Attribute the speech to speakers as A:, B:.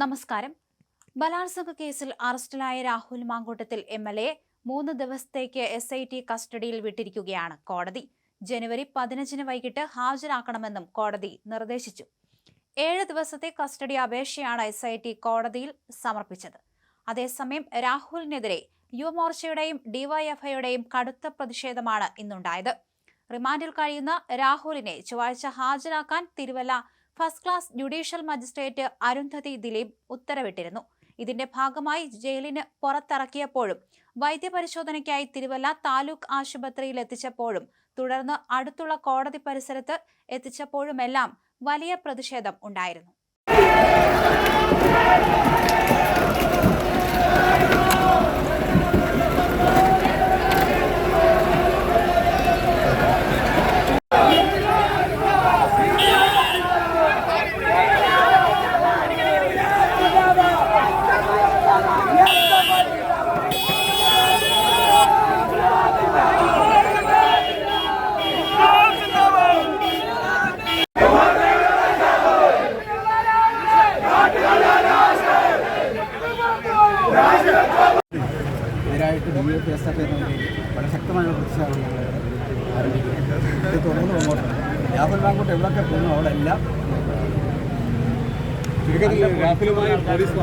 A: നമസ്കാരം. ബലാത്സംഗ കേസിൽ അറസ്റ്റിലായ രാഹുൽ മാങ്കൂട്ടത്തിൽ MLA 3 ദിവസത്തേക്ക് SIT കസ്റ്റഡിയിൽ വിട്ടിരിക്കുകയാണ് കോടതി. ജനുവരി 15 വൈകിട്ട് ഹാജരാക്കണമെന്നും കോടതി നിർദ്ദേശിച്ചു. 7 ദിവസത്തെ കസ്റ്റഡി അപേക്ഷയാണ് SIT കോടതിയിൽ സമർപ്പിച്ചത്. അതേസമയം രാഹുലിനെതിരെ യുവമോർച്ചയുടെയും DYFIയുടെയും കടുത്ത പ്രതിഷേധമാണ് ഇന്നുണ്ടായത്. റിമാൻഡിൽ കഴിയുന്ന രാഹുലിനെ ചൊവ്വാഴ്ച ഹാജരാക്കാൻ Thiruvalla first class judicial magistrate Arundhati Dileep ഉത്തരവിട്ടിരുന്നു. ഇതിന്റെ ഭാഗമായി ജയിലിന് പുറത്തിറക്കിയപ്പോഴും വൈദ്യപരിശോധനയ്ക്കായി തിരുവല്ല താലൂക്ക് ആശുപത്രിയിൽ എത്തിച്ചപ്പോഴും തുടർന്ന് അടുത്തുള്ള കോടതി പരിസരത്ത് എത്തിച്ചപ്പോഴുമെല്ലാം വലിയ പ്രതിഷേധം ഉണ്ടായിരുന്നു.
B: ഇതിനായിട്ട് വളരെ ശക്തമായ പ്രതിഷേധമാണ് ഞങ്ങൾ ആരംഭിക്കുന്നത്. ഇത് തുടർന്ന് മുമ്പോട്ട് രാഹുൽ മാങ്കൂട്ട് എവിടെയൊക്കെ പോകുന്നു അവിടെ എല്ലാം
C: ചുരുക്കത്തിൽ രാഹുലുമായി പോലീസ്